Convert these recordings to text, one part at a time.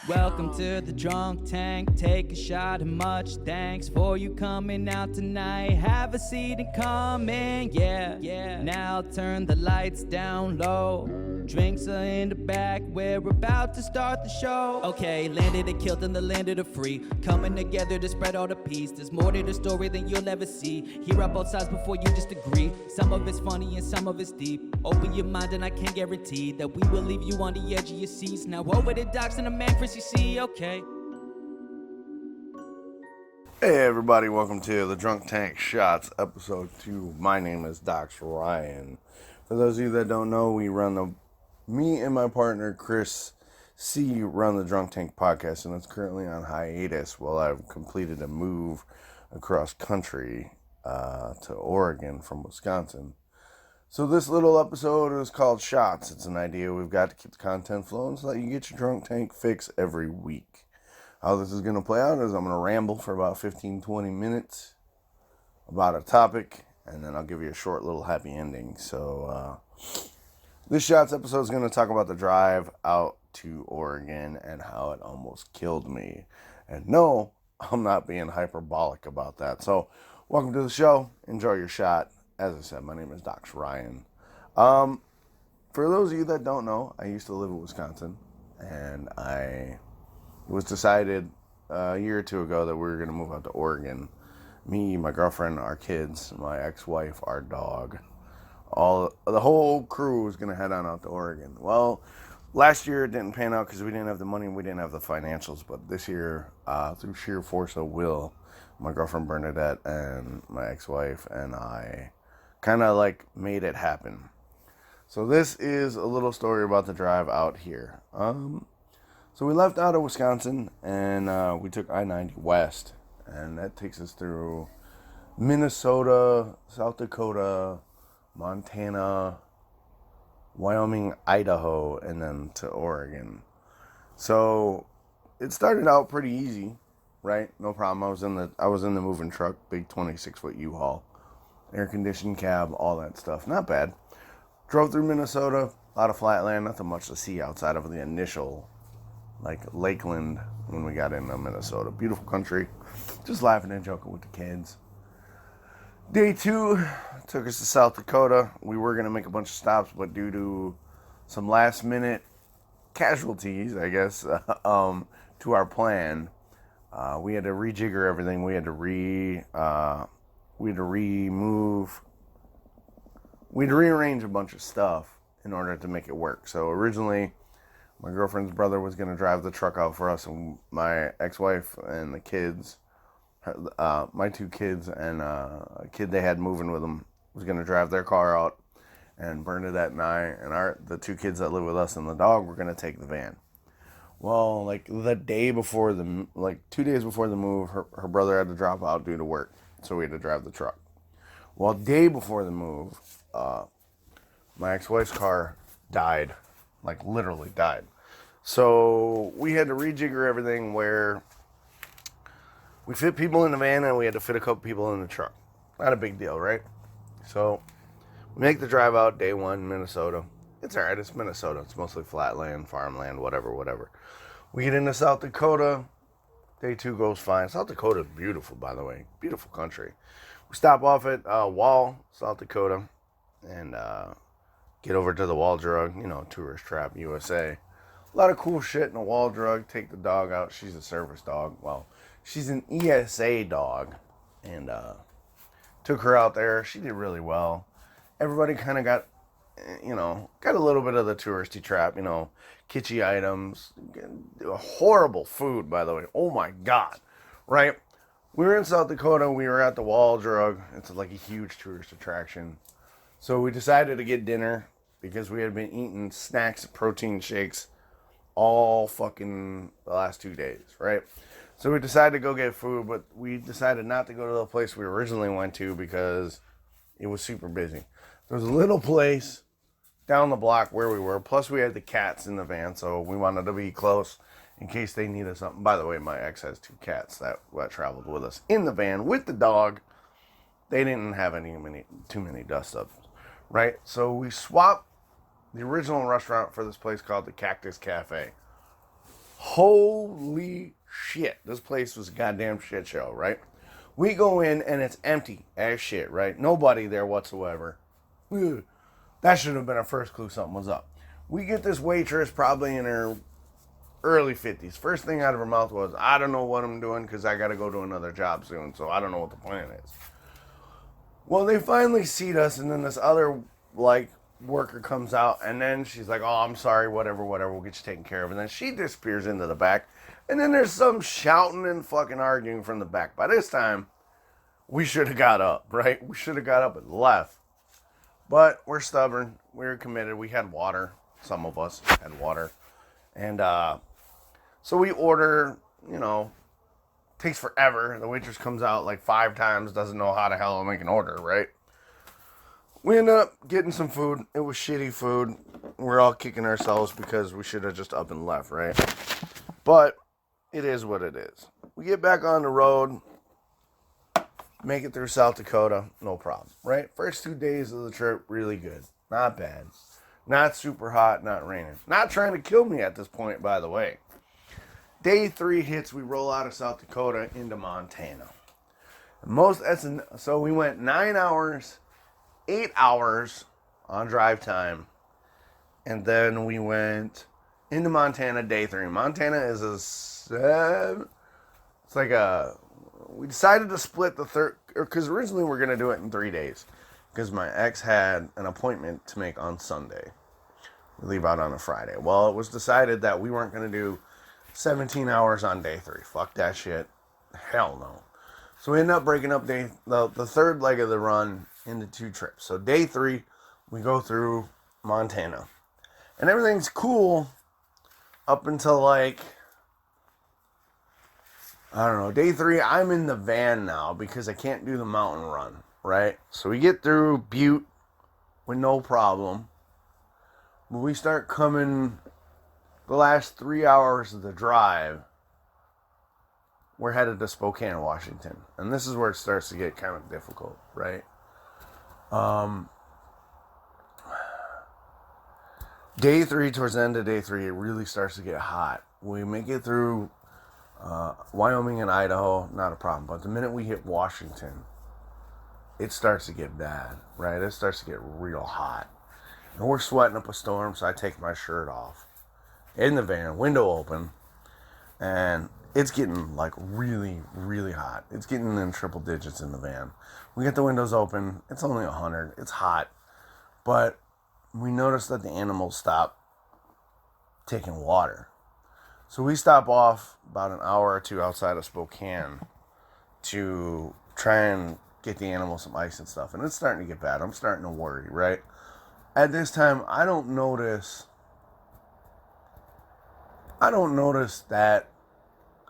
Welcome to the drunk tank. Take a shot and much thanks for you coming out tonight. Have a seat and come in, yeah. Now turn the lights down low. Drinks are in the back. We're about to start the show. Okay, landed and killed in the land of the free. Coming together to spread all the peace. There's more to the story than you'll ever see. Hear out both sides before you just agree. Some of it's funny and some of it's deep. Open your mind and I can guarantee that we will leave you on the edge of your seats. Now over to Docs and the man Chris, you see, okay. Hey everybody, welcome to the Drunk Tank Shots, episode 2. My name is DoxRyan. For those of you that don't know, me and my partner Chris C run the Drunk Tank podcast, and it's currently on hiatus while I've completed a move across country to Oregon from Wisconsin. So this little episode is called Shots. It's an idea we've got to keep the content flowing so that you get your drunk tank fix every week. How this is going to play out is I'm going to ramble for about 15-20 minutes about a topic, and then I'll give you a short little happy ending. So this Shots episode is going to talk about the drive out to Oregon and how it almost killed me. And no, I'm not being hyperbolic about that. So welcome to the show. Enjoy your shot. As I said, my name is DoxRyan. For those of you that don't know, I used to live in Wisconsin, and it was decided a year or two ago that we were going to move out to Oregon. Me, my girlfriend, our kids, my ex-wife, our dog, the whole crew was going to head on out to Oregon. Well, last year it didn't pan out because we didn't have the money and we didn't have the financials, but this year, through sheer force of will, my girlfriend Bernadette and my ex-wife and I kind of made it happen. So this is a little story about the drive out here. So we left out of Wisconsin and we took I-90 west, and that takes us through Minnesota, South Dakota, Montana, Wyoming, Idaho, and then to Oregon. So it started out pretty easy, right? No problem. I was in the moving truck, big 26-foot U-Haul. Air-conditioned cab, all that stuff. Not bad. Drove through Minnesota, a lot of flat land, nothing much to see outside of the initial, Lakeland when we got into Minnesota. Beautiful country. Just laughing and joking with the kids. Day 2 took us to South Dakota. We were going to make a bunch of stops, but due to some last-minute casualties, I guess, to our plan, we had to rejigger everything. We had to rearrange a bunch of stuff in order to make it work. So originally, my girlfriend's brother was going to drive the truck out for us, and my ex-wife and the kids, my 2 kids and a kid they had moving with them, was going to drive their car out, and Bernadette and I and the 2 kids that live with us and the dog were going to take the van. Well, the day before 2 days before the move, her brother had to drop out due to work. So we had to drive the truck. Well, day before the move, my ex-wife's car died. Literally died. So we had to rejigger everything where we fit people in the van and we had to fit a couple people in the truck. Not a big deal, right? So we make the drive out day 1, Minnesota. It's alright, it's Minnesota. It's mostly flat land, farmland, whatever. We get into South Dakota. Day 2 goes fine. South Dakota is beautiful, by the way. Beautiful country. We stop off at Wall, South Dakota, and get over to the Wall Drug, tourist trap, USA. A lot of cool shit in the Wall Drug. Take the dog out. She's a service dog. Well, she's an ESA dog, and took her out there. She did really well. Everybody kind of got a little bit of the touristy trap, kitschy items, horrible food, by the way. Oh my God, right? We were in South Dakota. We were at the Wall Drug. It's a huge tourist attraction. So we decided to get dinner because we had been eating snacks, protein shakes all fucking the last 2 days, right? So we decided to go get food, but we decided not to go to the place we originally went to because it was super busy. There was a little place down the block where we were. Plus, we had the cats in the van, so we wanted to be close in case they needed something. By the way, my ex has 2 cats that traveled with us in the van with the dog. They didn't have too many dust-ups, right? So we swapped the original restaurant for this place called the Cactus Cafe. Holy shit. This place was a goddamn shit show, right? We go in and it's empty as shit, right? Nobody there whatsoever. Ugh. That should have been our first clue something was up. We get this waitress probably in her early 50s. First thing out of her mouth was, I don't know what I'm doing because I got to go to another job soon, so I don't know what the plan is. Well, they finally seat us, and then this other, worker comes out, and then she's like, oh, I'm sorry, whatever, we'll get you taken care of. And then she disappears into the back, and then there's some shouting and fucking arguing from the back. By this time, we should have got up, right? We should have got up and left. But we're stubborn. We're committed. We had water. Some of us had water. And so we order, takes forever. The waitress comes out 5 times, doesn't know how the hell to make an order, right? We end up getting some food. It was shitty food. We're all kicking ourselves because we should have just up and left, right? But it is what it is. We get back on the road, make it through South Dakota, no problem, right? First 2 days of the trip, really good. Not bad. Not super hot, not raining. Not trying to kill me at this point, by the way. Day 3 hits, we roll out of South Dakota into Montana. So we went 9 hours, 8 hours on drive time, and then we went into Montana day 3. Montana is we decided to split the third, because originally we were going to do it in 3 days, because my ex had an appointment to make on Sunday. We leave out on a Friday. Well, it was decided that we weren't going to do 17 hours on day 3. Fuck that shit. Hell no. So we ended up breaking up the third leg of the run into 2 trips. So day 3, we go through Montana. And everything's cool up until I don't know, day 3, I'm in the van now because I can't do the mountain run, right? So we get through Butte with no problem. But we start coming the last 3 hours of the drive. We're headed to Spokane, Washington. And this is where it starts to get kind of difficult, right? Day 3, towards the end of day 3, it really starts to get hot. We make it through Wyoming and Idaho, not a problem. But the minute we hit Washington, it starts to get bad, right? It starts to get real hot. And we're sweating up a storm, so I take my shirt off. In the van, window open, and it's getting really, really hot. It's getting in triple digits in the van. We get the windows open. It's only 100. It's hot. But we notice that the animals stop taking water. So we stop off about an hour or 2 outside of Spokane to try and get the animals some ice and stuff. And it's starting to get bad. I'm starting to worry, right? At this time, I don't notice that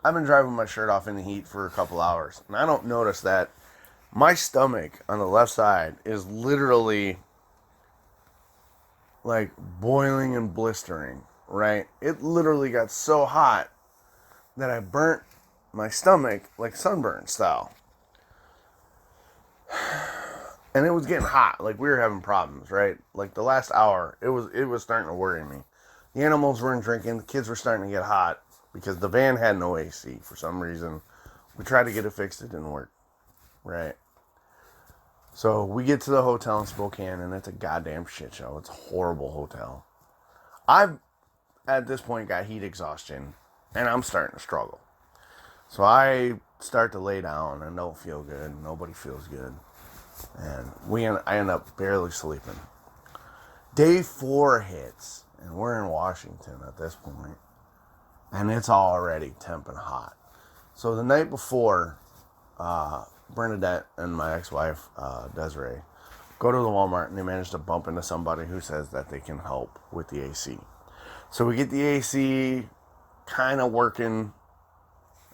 I've been driving my shirt off in the heat for a couple hours. And I don't notice that my stomach on the left side is literally boiling and blistering, right? It literally got so hot that I burnt my stomach sunburn style. And it was getting hot. We were having problems, right? The last hour, it was starting to worry me. The animals weren't drinking. The kids were starting to get hot because the van had no AC for some reason. We tried to get it fixed. It didn't work, right? So we get to the hotel in Spokane, and it's a goddamn shit show. It's a horrible hotel. I've, at this point, got heat exhaustion, and I'm starting to struggle. So I start to lay down and don't feel good. Nobody feels good. And I end up barely sleeping. Day 4 hits, and we're in Washington at this point, and it's already temp and hot. So the night before, Bernadette and my ex-wife, Desiree, go to the Walmart, and they manage to bump into somebody who says that they can help with the AC. So we get the AC kind of working.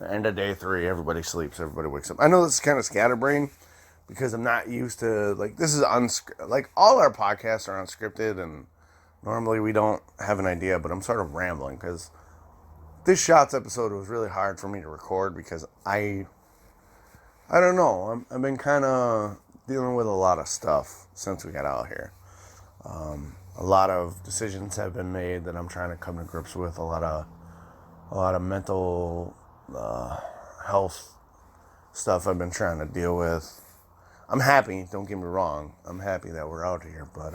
End of day 3, everybody sleeps, everybody wakes up. I know this is kind of scatterbrained, because I'm not used to, this is all our podcasts are unscripted, and normally we don't have an idea, but I'm sort of rambling, because this Shots episode was really hard for me to record, because I don't know, I've been kind of dealing with a lot of stuff since we got out here. A lot of decisions have been made that I'm trying to come to grips with, a lot a lot of mental health stuff I've been trying to deal with. I'm happy, don't get me wrong. I'm happy that we're out here, but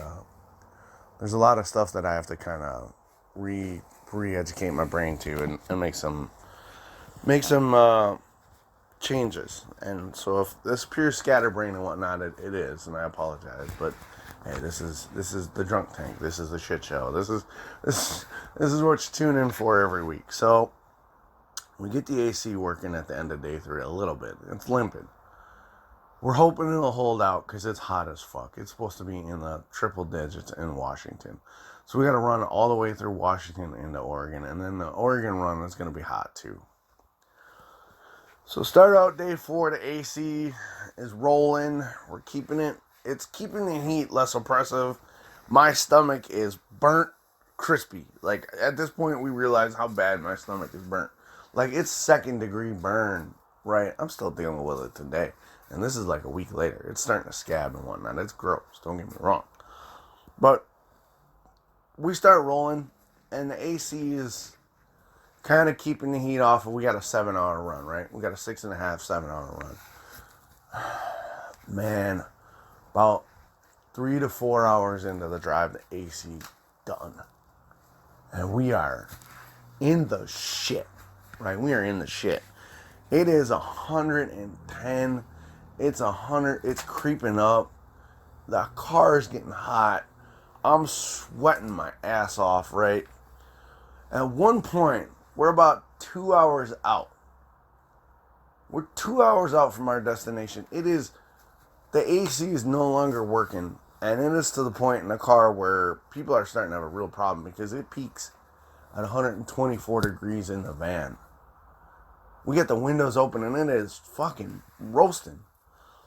there's a lot of stuff that I have to kind of re-educate my brain to and make some changes. And so if this pure scatterbrain and whatnot, it is, and I apologize, but hey, this is the drunk tank. This is the shit show. This is what you tune in for every week. So we get the AC working at the end of day 3 a little bit. It's limping. We're hoping it'll hold out because it's hot as fuck. It's supposed to be in the triple digits in Washington. So we got to run all the way through Washington into Oregon. And then the Oregon run is going to be hot too. So start out day 4. The AC is rolling. We're keeping it. It's keeping the heat less oppressive. My stomach is burnt crispy. Like at this point we realize how bad my stomach is burnt. Like it's 2nd degree burn, right? I'm still dealing with it today. And this is like a week later. It's starting to scab and whatnot. It's gross. Don't get me wrong. But we start rolling, and the AC is kind of keeping the heat off. We got a 7-hour run, right? We got a 6.5, 7-hour run. Man, about 3 to 4 hours into the drive, the AC done. And we are in the shit, right? We are in the shit. It is 110. It's 100. It's creeping up. The car's getting hot. I'm sweating my ass off, right? At one point, we're about 2 hours out. We're 2 hours out from our destination. The AC is no longer working. And it is to the point in the car where people are starting to have a real problem because it peaks at 124 degrees in the van. We get the windows open and it is fucking roasting.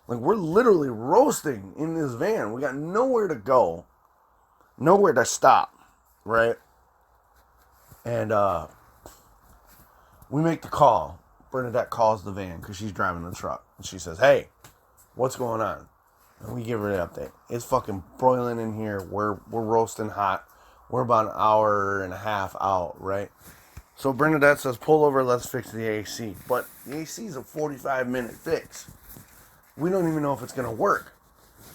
Like, we're literally roasting in this van. We got nowhere to go. Nowhere to stop. Right? And, we make the call. Bernadette calls the van because she's driving the truck. And she says, hey, what's going on? And we give her the update. It's fucking broiling in here. We're roasting hot. We're about an hour and a half out, right? So Bernadette says, pull over, let's fix the AC. But the AC is a 45-minute fix. We don't even know if it's going to work.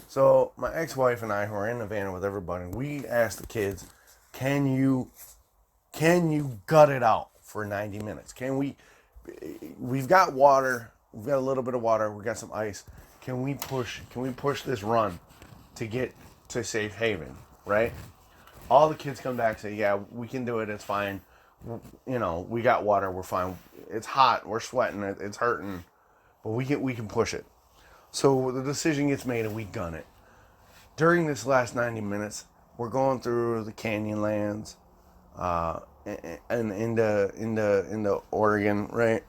So my ex-wife and I, who are in the van with everybody, we asked the kids, can you gut it out for 90 minutes? We've got water, we've got a little bit of water, we've got some ice. Can we push this run to get to safe haven, right? All the kids come back and say, yeah, we can do it, it's fine. You know, we got water, we're fine. It's hot, we're sweating, it's hurting, but we can push it. So the decision gets made and we gun it. During this last 90 minutes, we're going through the canyon lands, and into Oregon, right?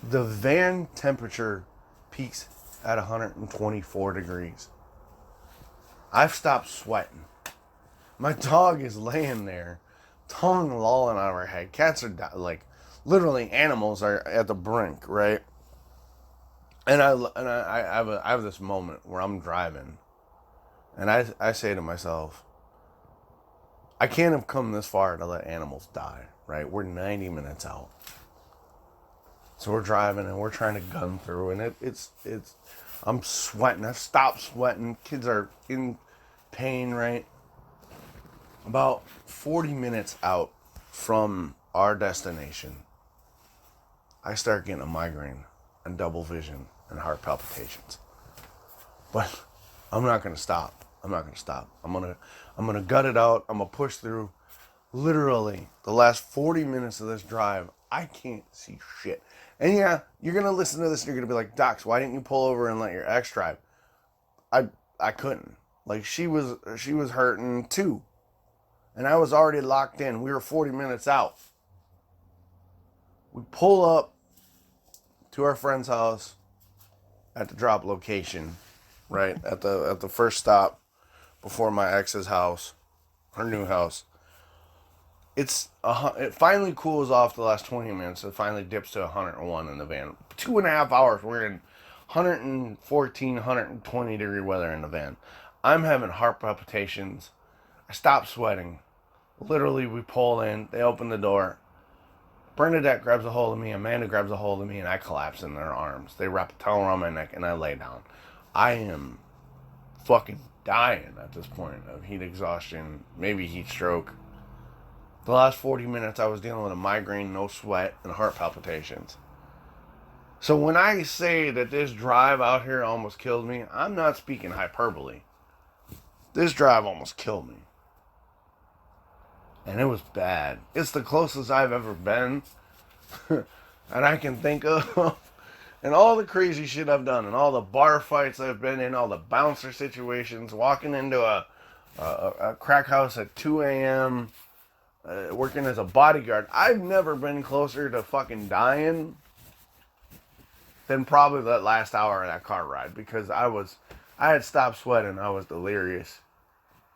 The van temperature peaks at 124 degrees. I've stopped sweating. My dog is laying there, tongue lolling out of her head. Cats are like, literally, animals are at the brink, right? And I have this moment where I'm driving, and I say to myself, I can't have come this far to let animals die, right? We're 90 minutes out. So we're driving and we're trying to gun through, and it's I'm sweating. I've stopped sweating. Kids are in pain, right? About 40 minutes out from our destination, I start getting a migraine and double vision and heart palpitations. But I'm not going to stop. I'm going to gut it out. I'm going to push through. Literally, the last 40 minutes of this drive, I can't see shit. And yeah, you're going to listen to this and you're going to be like, Docs, why didn't you pull over and let your ex drive? I couldn't. Like, she was hurting too. And I was already locked in. We were 40 minutes out. We pull up to our friend's house at the drop location, right? At the first stop before my ex's house, her new house. It finally cools off the last 20 minutes. It finally dips to 101 in the van. 2.5 hours. We're in 114, 120 degree weather in the van. I'm having heart palpitations. I stop sweating. Literally, we pull in. They open the door. Bernadette grabs a hold of me, Amanda grabs a hold of me, and I collapse in their arms. They wrap a towel around my neck, and I lay down. I am fucking dying at this point of heat exhaustion, maybe heat stroke. The last 40 minutes I was dealing with a migraine, no sweat, and heart palpitations. So when I say that this drive out here almost killed me, I'm not speaking hyperbole. This drive almost killed me. And it was bad. It's the closest I've ever been and I can think of. And all the crazy shit I've done, and all the bar fights I've been in, all the bouncer situations, walking into a crack house at 2 a.m., working as a bodyguard. I've never been closer to fucking dying than probably that last hour of that car ride, because I had stopped sweating. I was delirious.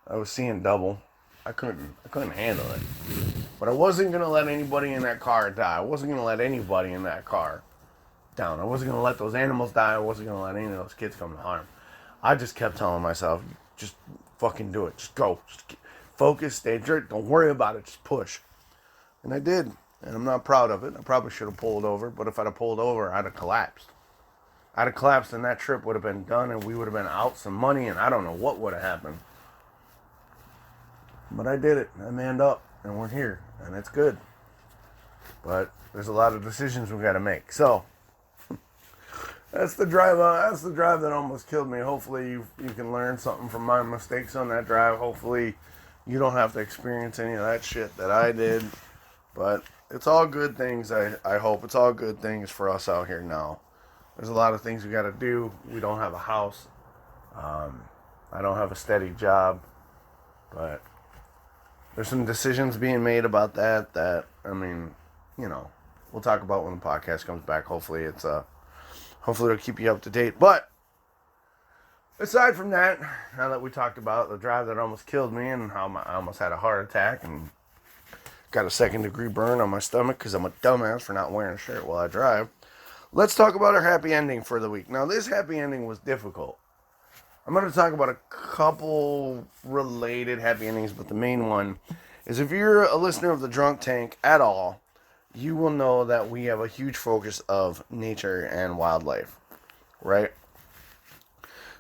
I was seeing double. I couldn't handle it. But I wasn't going to let anybody in that car die. I wasn't going to let anybody in that car down. I wasn't going to let those animals die. I wasn't going to let any of those kids come to harm. I just kept telling myself, just fucking do it. Just go. Just focus, stay jerk. Don't worry about it. Just push. And I did. And I'm not proud of it. I probably should have pulled over. But if I'd have pulled over, I'd have collapsed. I'd have collapsed and that trip would have been done and we would have been out some money and I don't know what would have happened. But I did it. I manned up, and we're here, and it's good. But there's a lot of decisions we got to make. So that's the drive. That's the drive that almost killed me. Hopefully, you can learn something from my mistakes on that drive. Hopefully, you don't have to experience any of that shit that I did. But it's all good things. I hope it's all good things for us out here now. There's a lot of things we got to do. We don't have a house. I don't have a steady job, but there's some decisions being made about that, I mean, you know, we'll talk about when the podcast comes back. Hopefully hopefully it'll keep you up to date. But aside from that, now that we talked about the drive that almost killed me and how I almost had a heart attack and got a 2nd-degree burn on my stomach because I'm a dumbass for not wearing a shirt while I drive, let's talk about our happy ending for the week. Now, this happy ending was difficult. I'm going to talk about a couple related happy endings, but the main one is if you're a listener of the Drunk Tank at all, you will know that we have a huge focus of nature and wildlife, right?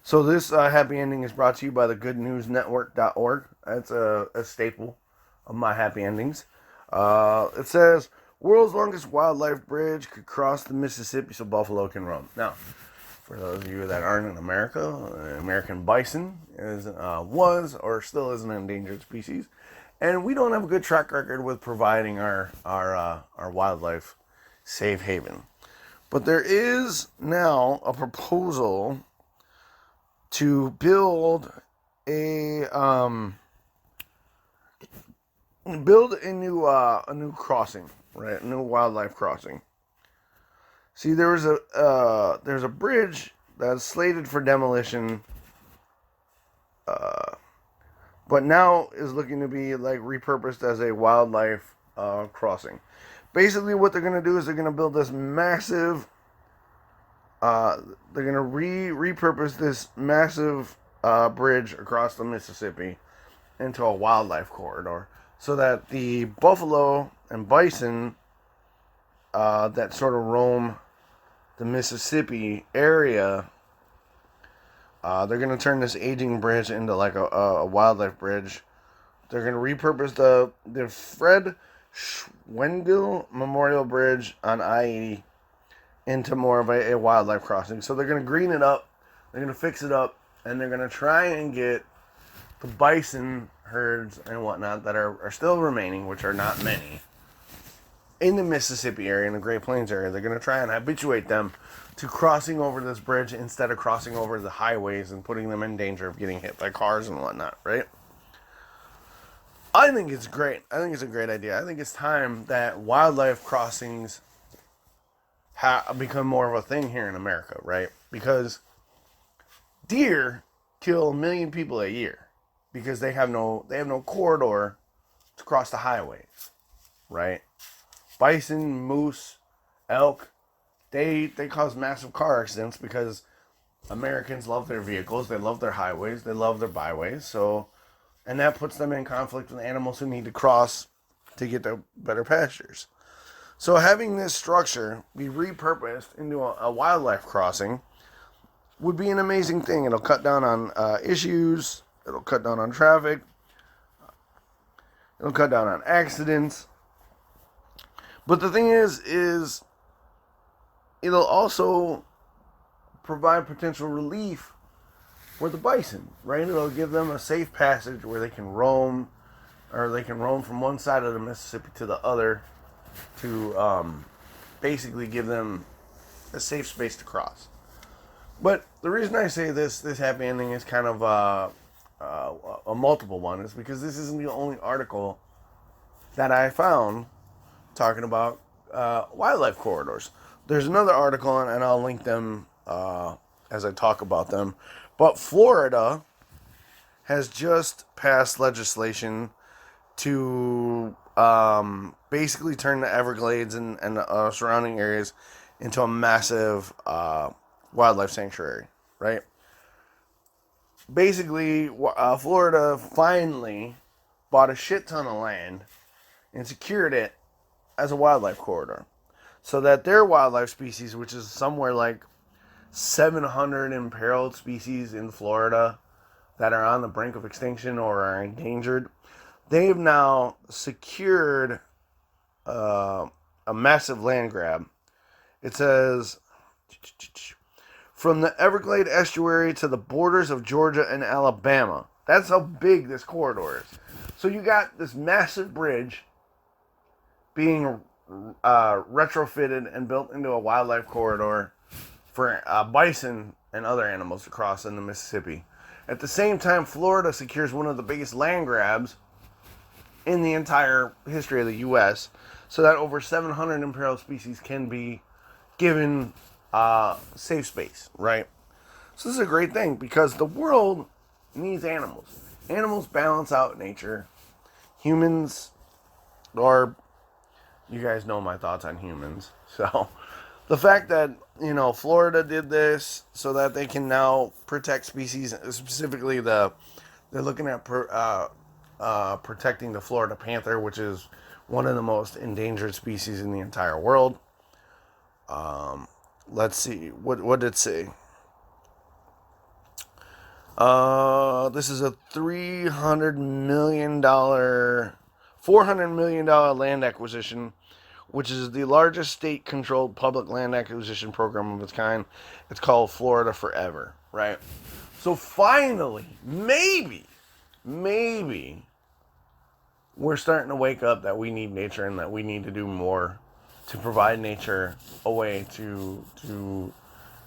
So this happy ending is brought to you by the goodnewsnetwork.org. That's a staple of my happy endings. It says, world's longest wildlife bridge could cross the Mississippi so buffalo can roam. Now, for those of you that aren't in America, American bison was or still is an endangered species, and we don't have a good track record with providing our wildlife safe haven. But there is now a proposal to build a new crossing, right? A new wildlife crossing. See, there's a bridge that's slated for demolition, but now is looking to be like repurposed as a wildlife crossing. Basically, what they're gonna do is they're gonna build this massive. They're gonna repurpose this massive bridge across the Mississippi into a wildlife corridor, so that the buffalo and bison that sort of roam the Mississippi area, they're going to turn this aging bridge into like a wildlife bridge. They're going to repurpose the Fred Schwengel Memorial Bridge on I-80 into more of a wildlife crossing. So they're going to green it up, they're going to fix it up, and they're going to try and get the bison herds and whatnot that are still remaining, which are not many, in the Mississippi area, in the Great Plains area. They're going to try and habituate them to crossing over this bridge instead of crossing over the highways and putting them in danger of getting hit by cars and whatnot, right? I think it's great. I think it's a great idea. I think it's time that wildlife crossings become more of a thing here in America, right? Because deer kill 1 million people a year because they have no corridor to cross the highways, right? Bison, moose, elk, they cause massive car accidents because Americans love their vehicles, they love their highways, they love their byways, and that puts them in conflict with animals who need to cross to get to better pastures. So having this structure be repurposed into a wildlife crossing would be an amazing thing. It'll cut down on issues. It'll cut down on traffic. It'll cut down on accidents. But the thing is it'll also provide potential relief for the bison, right? It'll give them a safe passage where they can roam, or they can roam from one side of the Mississippi to the other to basically give them a safe space to cross. But the reason I say this happy ending is kind of a multiple one is because this isn't the only article that I found talking about wildlife corridors. There's another article, and I'll link them as I talk about them. But Florida has just passed legislation to basically turn the Everglades and surrounding areas into a massive wildlife sanctuary, right? Basically, Florida finally bought a shit ton of land and secured it as a wildlife corridor so that their wildlife species, which is somewhere like 700 imperiled species in Florida that are on the brink of extinction or are endangered, they've now secured a massive land grab. It says, from the Everglade estuary to the borders of Georgia and Alabama. That's how big this corridor is. So you got this massive bridge being retrofitted and built into a wildlife corridor for bison and other animals to cross in the Mississippi. At the same time, Florida secures one of the biggest land grabs in the entire history of the U.S., so that over 700 imperiled species can be given safe space, right? So this is a great thing because the world needs animals. Animals balance out nature. Humans are, you guys know my thoughts on humans. So the fact that, Florida did this so that they can now protect species, specifically they're looking at protecting the Florida panther, which is one of the most endangered species in the entire world. Let's see. What did it say? This is a $400 million land acquisition, which is the largest state-controlled public land acquisition program of its kind. It's called Florida Forever, right? So finally, maybe, we're starting to wake up that we need nature and that we need to do more to provide nature a way to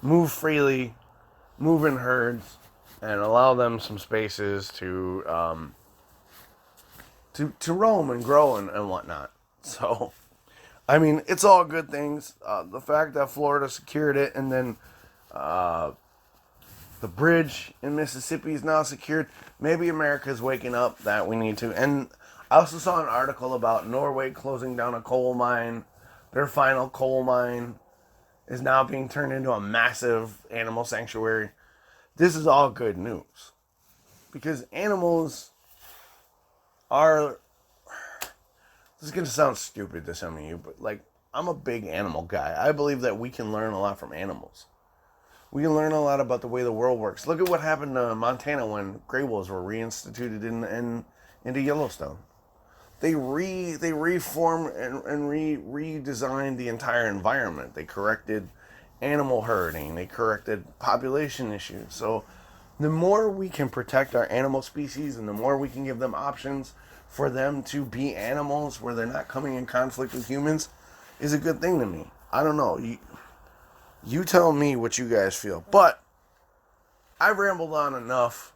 move freely, move in herds, and allow them some spaces to roam and grow and whatnot. So, I mean, it's all good things. The fact that Florida secured it, and then the bridge in Mississippi is now secured. Maybe America's waking up that we need to. And I also saw an article about Norway closing down a coal mine. Their final coal mine is now being turned into a massive animal sanctuary. This is all good news. Because animals are... This is going to sound stupid to some of you, but I'm a big animal guy. I believe that we can learn a lot from animals. We can learn a lot about the way the world works. Look at what happened to Montana when gray wolves were reinstituted into Yellowstone. They reformed and redesigned the entire environment. They corrected animal herding. They corrected population issues. So the more we can protect our animal species and the more we can give them options for them to be animals where they're not coming in conflict with humans is a good thing to me. I don't know. You tell me what you guys feel. But I've rambled on enough.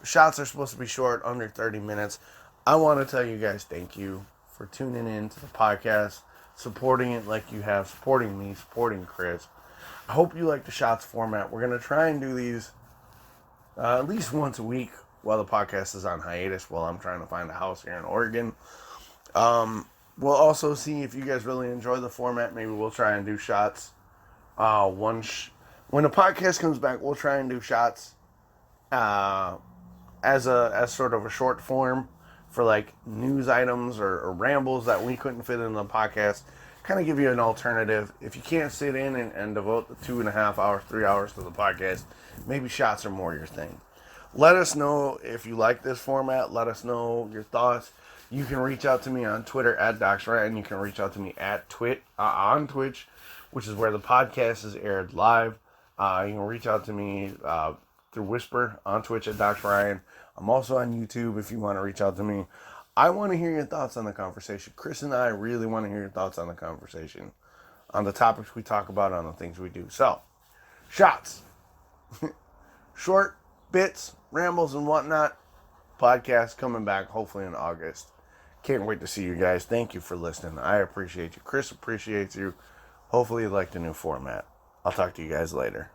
Shots are supposed to be short, under 30 minutes. I want to tell you guys thank you for tuning in to the podcast, supporting it like you have, supporting me, supporting Chris. I hope you like the Shots format. We're going to try and do these at least once a week while the podcast is on hiatus, while I'm trying to find a house here in Oregon. We'll also see if you guys really enjoy the format. Maybe we'll try and do Shots. When the podcast comes back, we'll try and do Shots as sort of a short form for like news items or rambles that we couldn't fit in the podcast. Kind of give you an alternative. If you can't sit in and devote the 2.5 hours, 3 hours to the podcast, maybe shots are more your thing. Let us know if you like this format. Let us know your thoughts. You can reach out to me on Twitter at DoxRyan. You can reach out to me at on Twitch, which is where the podcast is aired live. You can reach out to me through Whisper on Twitch at DoxRyan. I'm also on YouTube if you want to reach out to me. I want to hear your thoughts on the conversation. Chris and I really want to hear your thoughts on the conversation, on the topics we talk about, on the things we do. So, shots. Short bits, rambles, and whatnot. Podcast coming back hopefully in August. Can't wait to see you guys. Thank you for listening. I appreciate you. Chris appreciates you. Hopefully you like the new format. I'll talk to you guys later.